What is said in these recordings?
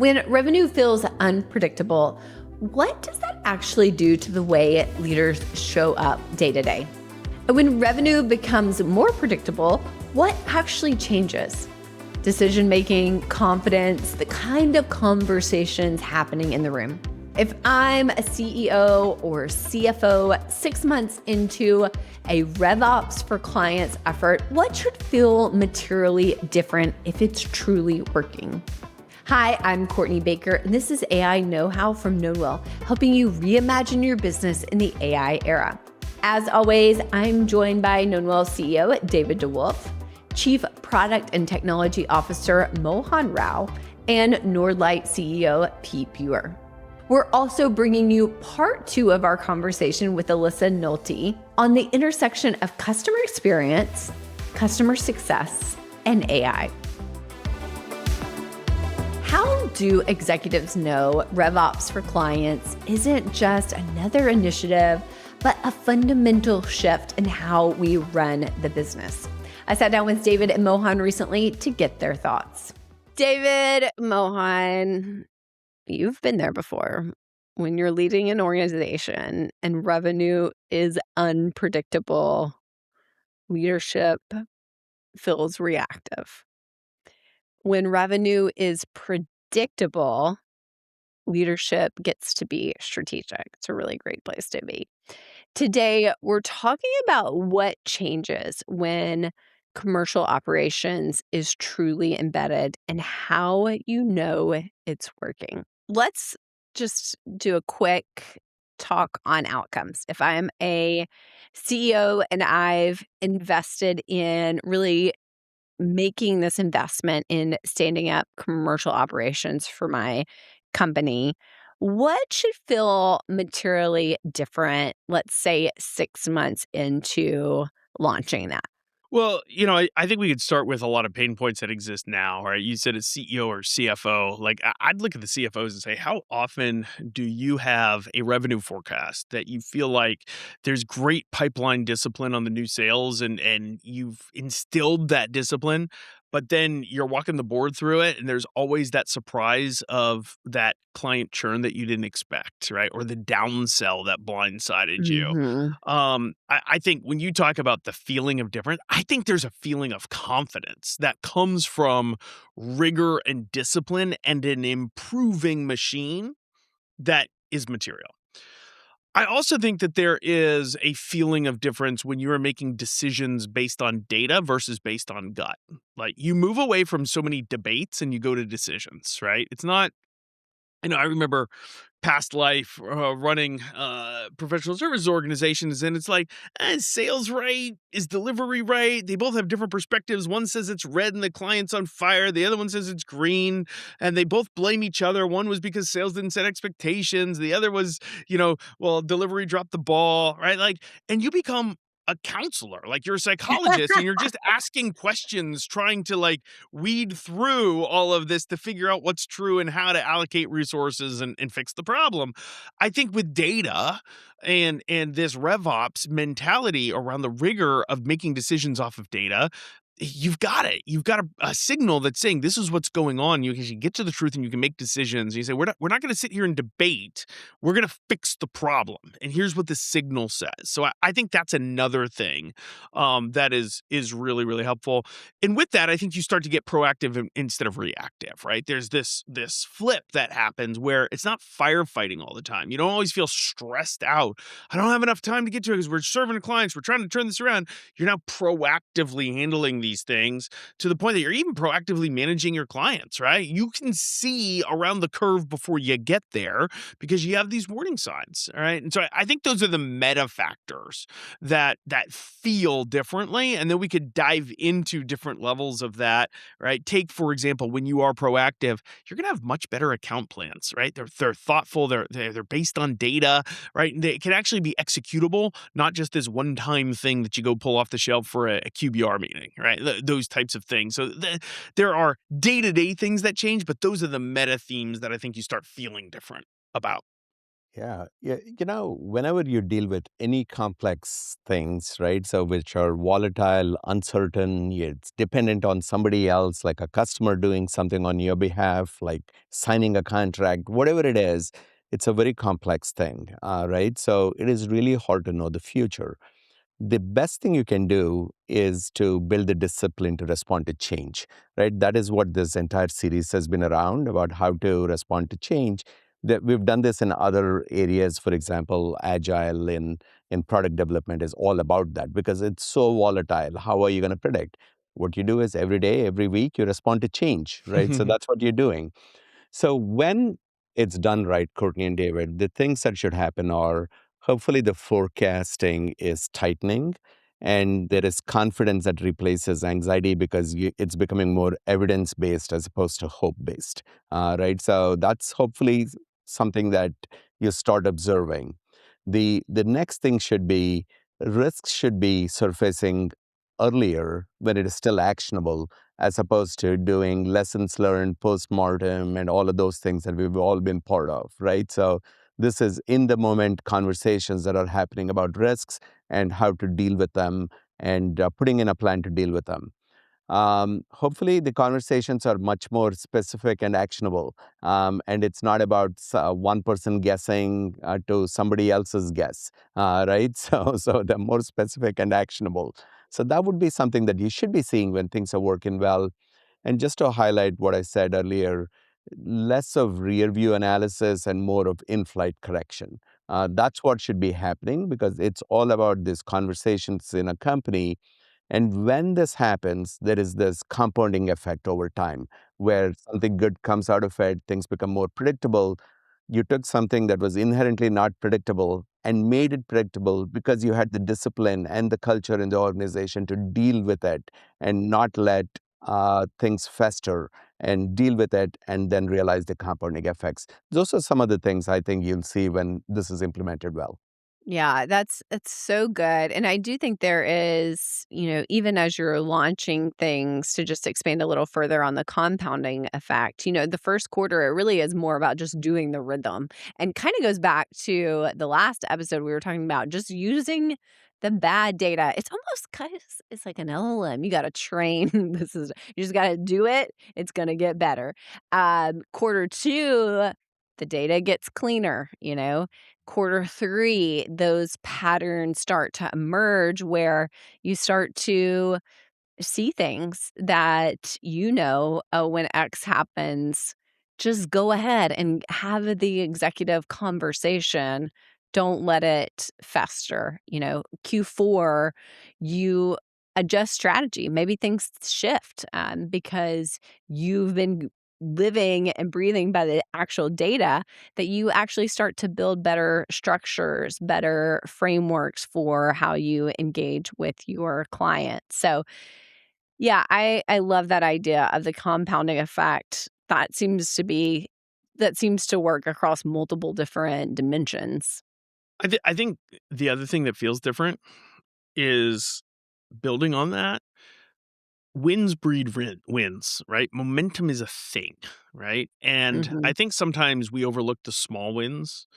When revenue feels unpredictable, what does that actually do to the way leaders show up day to day? And when revenue becomes more predictable, what actually changes? Decision-making, confidence, the kind of conversations happening in the room. If I'm a CEO or CFO 6 months into a RevOps for clients effort, what should feel materially different if it's truly working? Hi, I'm Courtney Baker, and this is AI Know-How from DeWolf, helping you reimagine your business in the AI era. As always, I'm joined by DeWolf CEO David DeWolf, Chief Product and Technology Officer Mohan Rao, and Nordlight CEO Pete Buer. We're also bringing you part 2 of our conversation with Alyssa Nolte on the intersection of customer experience, customer success, and AI. How do executives know RevOps for clients isn't just another initiative, but a fundamental shift in how we run the business? I sat down with David and Mohan recently to get their thoughts. David, Mohan, you've been there before. When you're leading an organization and revenue is unpredictable, leadership feels reactive. When revenue is predictable, leadership gets to be strategic. It's a really great place to be. Today, we're talking about what changes when commercial operations is truly embedded and how you know it's working. Let's just do a quick talk on outcomes. If I'm a CEO and I've invested in really making this investment in standing up commercial operations for my company, what should feel materially different, let's say 6 months into launching that? Well, I think we could start with a lot of pain points that exist now, right? You said a CEO or CFO. Like, I'd look at the CFOs and say, how often do you have a revenue forecast that you feel like there's great pipeline discipline on the new sales and you've instilled that discipline, but then you're walking the board through it and there's always that surprise of that client churn that you didn't expect, right? Or the downsell that blindsided you. Mhm. I think when you talk about the feeling of different, I think there's a feeling of confidence that comes from rigor and discipline and an improving machine that is material. I also think that there is a feeling of difference when you are making decisions based on data versus based on gut. Like, you move away from so many debates and you go to decisions, right? It's not, I remember past life running professional services organizations, and it's like, is sales right? Is delivery right? They both have different perspectives. One says it's red and the client's on fire. The other one says it's green, and they both blame each other. One was because sales didn't set expectations. The other was, well, delivery dropped the ball, right? Like, and you become a counselor, like you're a psychologist, and you're just asking questions, trying to like weed through all of this to figure out what's true and how to allocate resources and fix the problem. I think with data and this RevOps mentality around the rigor of making decisions off of data, you've got it. You've got a signal that's saying this is what's going on. You can get to the truth and you can make decisions. You say, we're not going to sit here and debate. We're going to fix the problem. And here's what the signal says. So I think that's another thing that is really, really helpful. And with that, I think you start to get proactive instead of reactive, right? There's this flip that happens where it's not firefighting all the time. You don't always feel stressed out. I don't have enough time to get to it because we're serving clients. We're trying to turn this around. You're now proactively handling these things to the point that you're even proactively managing your clients, right? You can see around the curve before you get there because you have these warning signs, all right? And so I think those are the meta factors that feel differently, and then we could dive into different levels of that, right? Take, for example, when you are proactive, you're going to have much better account plans, right? They're thoughtful, they're based on data, right? And they can actually be executable, not just this one-time thing that you go pull off the shelf for a QBR meeting, right? Those types of things. So there are day-to-day things that change, but those are the meta themes that I think you start feeling different about. Yeah. Yeah. Whenever you deal with any complex things, right? So, which are volatile, uncertain, it's dependent on somebody else, like a customer doing something on your behalf, like signing a contract, whatever it is, it's a very complex thing, right? So, it is really hard to know the future. The best thing you can do is to build the discipline to respond to change, right? That is what this entire series has been around about how to respond to change. That we've done this in other areas, for example, agile in product development is all about that because it's so volatile. How are you going to predict? What you do is every day, every week, you respond to change, right? So that's what you're doing. So when it's done right, Courtney and David, the things that should happen are hopefully the forecasting is tightening and there is confidence that replaces anxiety because it's becoming more evidence based as opposed to hope based, right? So that's hopefully something that you start observing. The next thing should be risks should be surfacing earlier when it is still actionable as opposed to doing lessons learned, post-mortem, and all of those things that we've all been part of, right? So this is in the moment conversations that are happening about risks and how to deal with them and putting in a plan to deal with them. Hopefully, the conversations are much more specific and actionable. And it's not about one person guessing to somebody else's guess, right? So they're more specific and actionable. So that would be something that you should be seeing when things are working well. And just to highlight what I said earlier, less of rear view analysis and more of in-flight correction. That's what should be happening because it's all about these conversations in a company and when this happens, there is this compounding effect over time where something good comes out of it, things become more predictable. You took something that was inherently not predictable and made it predictable because you had the discipline and the culture in the organization to deal with it and not let things fester and deal with it and then realize the compounding effects. Those are some of the things I think you'll see when this is implemented well. Yeah, it's so good. And I do think there is, even as you're launching things to just expand a little further on the compounding effect, the first quarter, it really is more about just doing the rhythm and kind of goes back to the last episode we were talking about, just using the bad data. It's almost kind of, it's like an LLM. You got to train. You just got to do it. It's going to get better. Quarter two, the data gets cleaner. Quarter three, those patterns start to emerge where you start to see things that when X happens, just go ahead and have the executive conversation. Don't let it fester. Q4, you adjust strategy. Maybe things shift because you've been living and breathing by the actual data that you actually start to build better structures, better frameworks for how you engage with your clients. So, yeah, I love that idea of the compounding effect. That seems to work across multiple different dimensions. I think the other thing that feels different is building on that. Wins breed wins, right? Momentum is a thing, right? And I Mhm. think sometimes we overlook the small wins,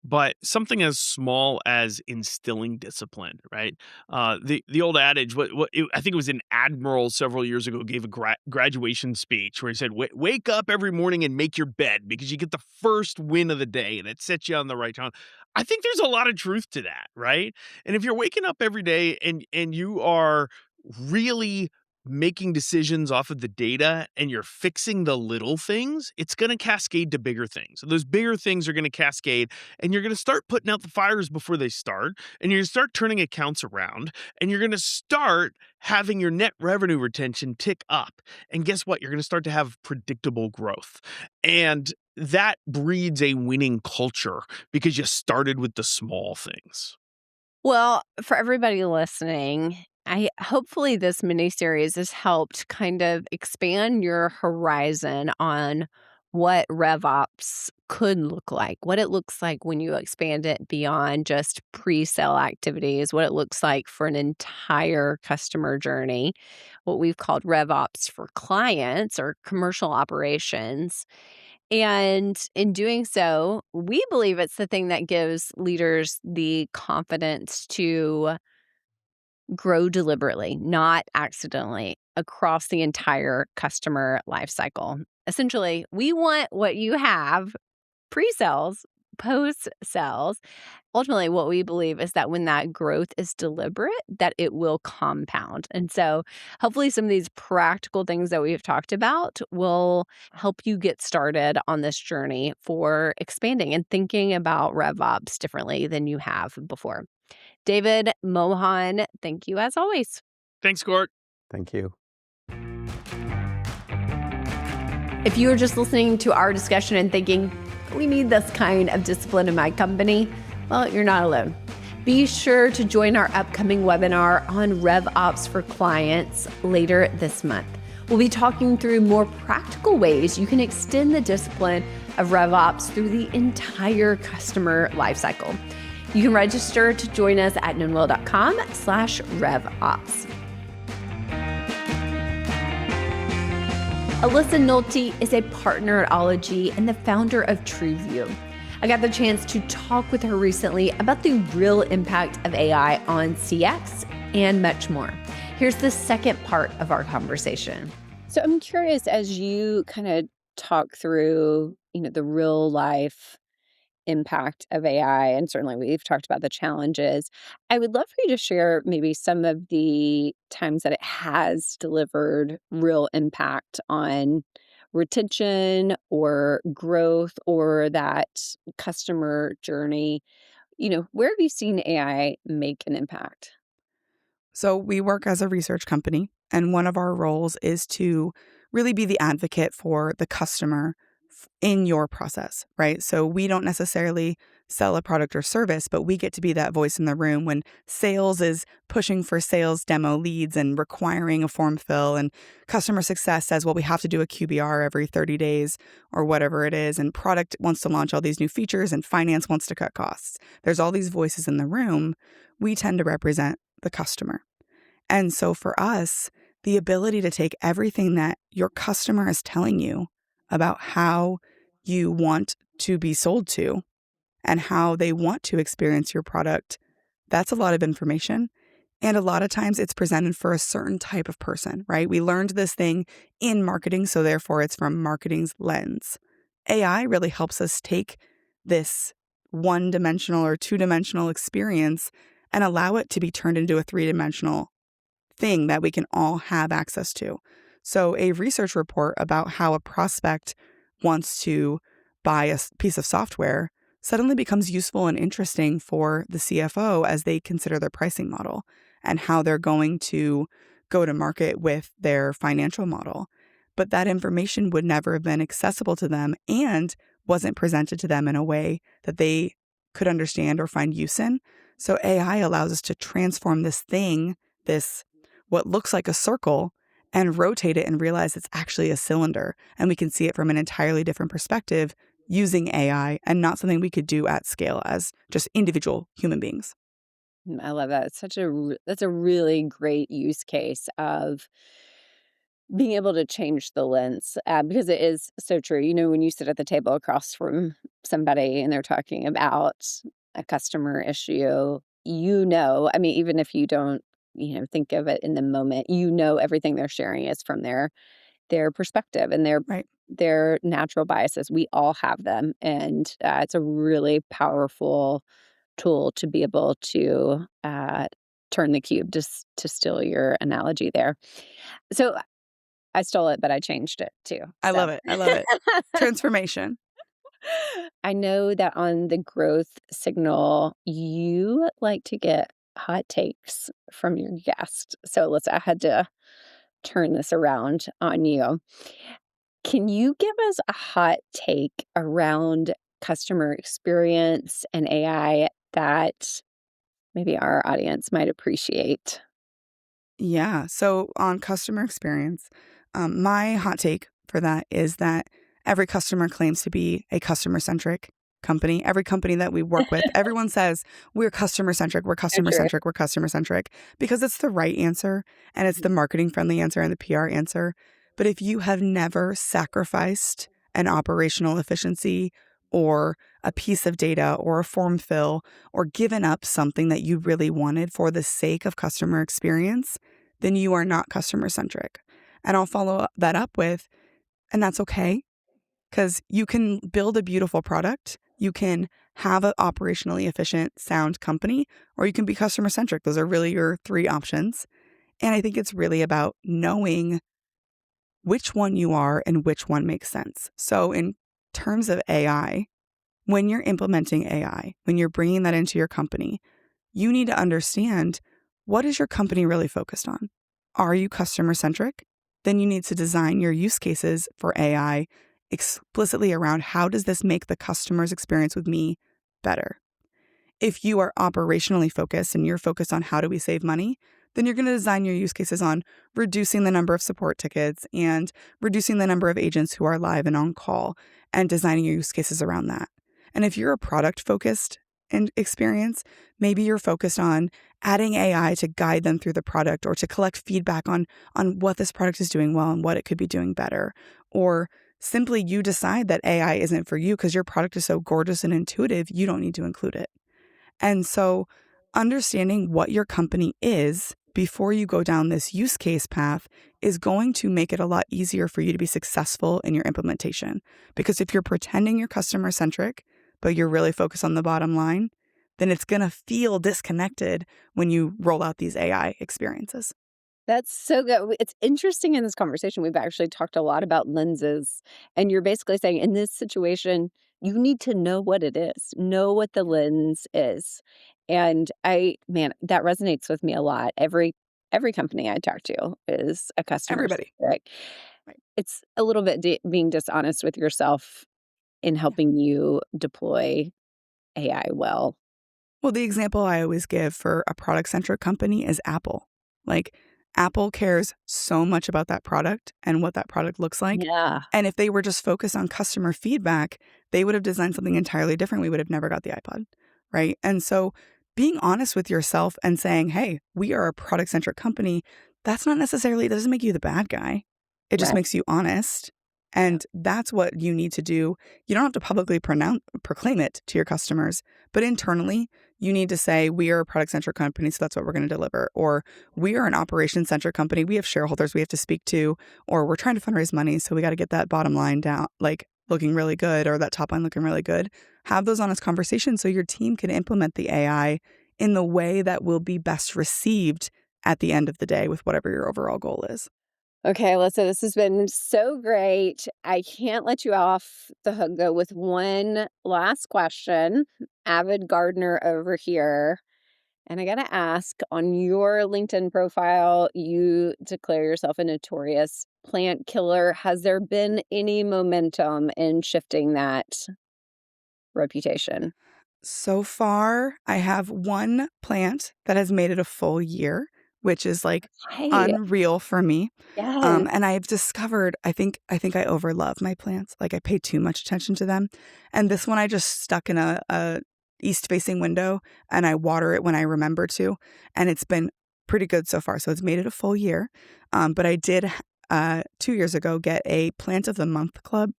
but something as small as instilling discipline, right? The old adage, I think it was an admiral several years ago gave a graduation speech where he said, "Wake up every morning and make your bed because you get the first win of the day, and it sets you on the right tone." I think there's a lot of truth to that, right? And if you're waking up every day and you are really making decisions off of the data and you're fixing the little things, it's going to cascade to bigger things. So those bigger things are going to cascade and you're going to start putting out the fires before they start and you're going to start turning accounts around and you're going to start having your net revenue retention tick up. And guess what? You're going to start to have predictable growth. And that breeds a winning culture because you started with the small things. Well, for everybody listening, I hopefully this mini series has helped kind of expand your horizon on what RevOps could look like, what it looks like when you expand it beyond just pre-sale activities, what it looks like for an entire customer journey, what we've called RevOps for clients or commercial operations. And in doing so, we believe it's the thing that gives leaders the confidence to grow deliberately, not accidentally, across the entire customer lifecycle. Essentially, we want what you have pre-sales, post-sales. Ultimately, what we believe is that when that growth is deliberate, that it will compound. And so hopefully some of these practical things that we've talked about will help you get started on this journey for expanding and thinking about RevOps differently than you have before. David, Mohan, thank you as always. Thanks, Court. Thank you. If you are just listening to our discussion and thinking, we need this kind of discipline in my company, well, you're not alone. Be sure to join our upcoming webinar on RevOps for clients later this month. We'll be talking through more practical ways you can extend the discipline of RevOps through the entire customer lifecycle. You can register to join us at knownwell.com/RevOps. Alyssa Nolte is a partner at Ology and the founder of TrueView. I got the chance to talk with her recently about the real impact of AI on CX and much more. Here's the second part of our conversation. So I'm curious, as you kind of talk through, the real life impact of AI, and certainly we've talked about the challenges, I would love for you to share maybe some of the times that it has delivered real impact on retention or growth or that customer journey. Where have you seen AI make an impact? So we work as a research company, and one of our roles is to really be the advocate for the customer in your process, right? So we don't necessarily sell a product or service, but we get to be that voice in the room when sales is pushing for sales demo leads and requiring a form fill, and customer success says, well, we have to do a QBR every 30 days or whatever it is, and product wants to launch all these new features and finance wants to cut costs. There's all these voices in the room. We tend to represent the customer. And so for us, the ability to take everything that your customer is telling you about how you want to be sold to and how they want to experience your product, that's a lot of information. And a lot of times it's presented for a certain type of person, right? We learned this thing in marketing, so therefore it's from marketing's lens. AI really helps us take this one-dimensional or two-dimensional experience and allow it to be turned into a three-dimensional thing that we can all have access to. So a research report about how a prospect wants to buy a piece of software suddenly becomes useful and interesting for the CFO as they consider their pricing model and how they're going to go to market with their financial model. But that information would never have been accessible to them and wasn't presented to them in a way that they could understand or find use in. So AI allows us to transform this thing, what looks like a circle, and rotate it and realize it's actually a cylinder. And we can see it from an entirely different perspective using AI and not something we could do at scale as just individual human beings. I love that. That's a really great use case of being able to change the lens because it is so true. When you sit at the table across from somebody and they're talking about a customer issue, even if you don't, think of it in the moment, everything they're sharing is from their perspective and their natural biases. We all have them. And it's a really powerful tool to be able to turn the cube, just to steal your analogy there. So I stole it, but I changed it too. I love it. Transformation. I know that on the growth signal, you like to get hot takes from your guest. So I had to turn this around on you. Can you give us a hot take around customer experience and AI that maybe our audience might appreciate? Yeah. So on customer experience, my hot take for that is that every customer claims to be a customer-centric company. Every company that we work with, everyone says, we're customer-centric, we're customer-centric, we're customer-centric, because it's the right answer and it's the marketing-friendly answer and the PR answer. But if you have never sacrificed an operational efficiency or a piece of data or a form fill or given up something that you really wanted for the sake of customer experience, then you are not customer-centric. And I'll follow that up with, and that's okay, because you can build a beautiful product, you can have an operationally efficient, sound company, or you can be customer-centric. Those are really your three options. And I think it's really about knowing which one you are and which one makes sense. So in terms of AI, when you're implementing AI, when you're bringing that into your company, you need to understand, what is your company really focused on? Are you customer-centric? Then you need to design your use cases for AI explicitly around, how does this make the customer's experience with me better? If you are operationally focused and you're focused on how do we save money, then you're going to design your use cases on reducing the number of support tickets and reducing the number of agents who are live and on call, and designing your use cases around that. And if you're a product-focused experience, maybe you're focused on adding AI to guide them through the product or to collect feedback on what this product is doing well and what it could be doing better. Or simply you decide that AI isn't for you because your product is so gorgeous and intuitive, you don't need to include it. And so understanding what your company is before you go down this use case path is going to make it a lot easier for you to be successful in your implementation. Because if you're pretending you're customer-centric, but you're really focused on the bottom line, then it's going to feel disconnected when you roll out these AI experiences. That's so good. It's interesting in this conversation, we've actually talked a lot about lenses. And you're basically saying in this situation, you need to know what it is, know what the lens is. And that resonates with me a lot. Every company I talk to is a customer. Everybody. Right. It's a little bit being dishonest with yourself in helping you deploy AI well. Well, the example I always give for a product-centric company is Apple. Like, Apple cares so much about that product and what that product looks like. Yeah. And if they were just focused on customer feedback, they would have designed something entirely different. We would have never got the iPod, right? And so being honest with yourself and saying, hey, we are a product-centric company, that doesn't make you the bad guy. It just makes you honest. And that's what you need to do. You don't have to publicly proclaim it to your customers, but internally, you need to say, we are a product-centric company, so that's what we're going to deliver. Or we are an operations-centric company. We have shareholders we have to speak to, or we're trying to fundraise money, so we got to get that bottom line down, like looking really good, or that top line looking really good. Have those honest conversations so your team can implement the AI in the way that will be best received at the end of the day with whatever your overall goal is. Okay, Alyssa, this has been so great. I can't let you off the hook, though, with one last question. Avid gardener over here. And I got to ask, on your LinkedIn profile, you declare yourself a notorious plant killer. Has there been any momentum in shifting that reputation? So far, I have one plant that has made it a full year, which is like unreal for me. Yeah. And I've discovered, I think I overlove my plants. Like, I pay too much attention to them. And this one I just stuck in a east-facing window, and I water it when I remember to. And it's been pretty good so far. So it's made it a full year. But I did 2 years ago get a Plant of the Month club.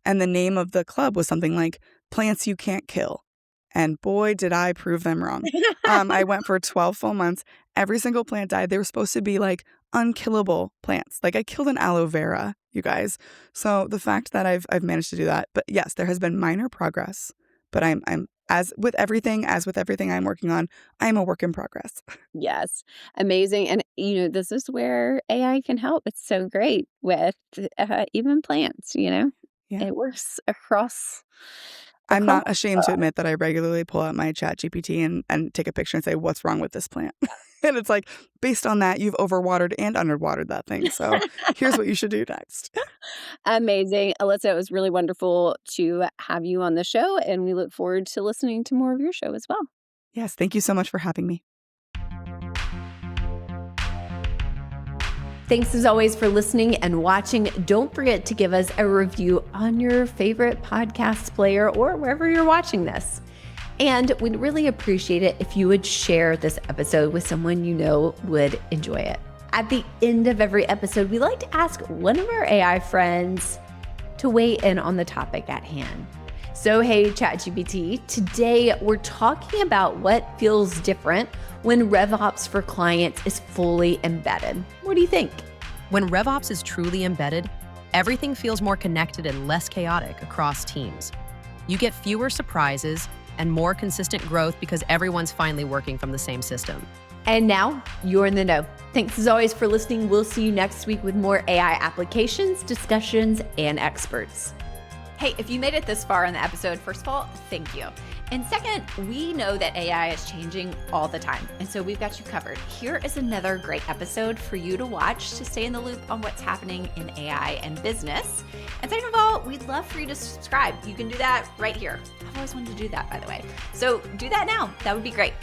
And the name of the club was something like Plants You Can't Kill. And boy, did I prove them wrong. I went for 12 full months. Every single plant died. They were supposed to be like unkillable plants. Like, I killed an aloe vera, you guys. So the fact that I've managed to do that. But yes, there has been minor progress. But I'm as with everything I'm working on, I'm a work in progress. Yes. Amazing. And, this is where AI can help. It's so great with even plants, Yeah. It works across. I'm not ashamed to admit that I regularly pull out my ChatGPT and take a picture and say, what's wrong with this plant? And it's like, based on that, you've overwatered and underwatered that thing. So here's what you should do next. Amazing. Alyssa, it was really wonderful to have you on the show, and we look forward to listening to more of your show as well. Yes. Thank you so much for having me. Thanks as always for listening and watching. Don't forget to give us a review on your favorite podcast player or wherever you're watching this. And we'd really appreciate it if you would share this episode with someone you know would enjoy it. At the end of every episode, we like to ask one of our AI friends to to weigh in on the topic at hand. So hey, ChatGPT, today we're talking about what feels different when RevOps for clients is fully embedded. What do you think? When RevOps is truly embedded, everything feels more connected and less chaotic across teams. You get fewer surprises and more consistent growth because everyone's finally working from the same system. And now you're in the know. Thanks as always for listening. We'll see you next week with more AI applications, discussions, and experts. Hey, if you made it this far in the episode, first of all, thank you. And second, we know that AI is changing all the time, and so we've got you covered. Here is another great episode for you to watch to stay in the loop on what's happening in AI and business. And second of all, we'd love for you to subscribe. You can do that right here. I've always wanted to do that, by the way. So do that now. That would be great.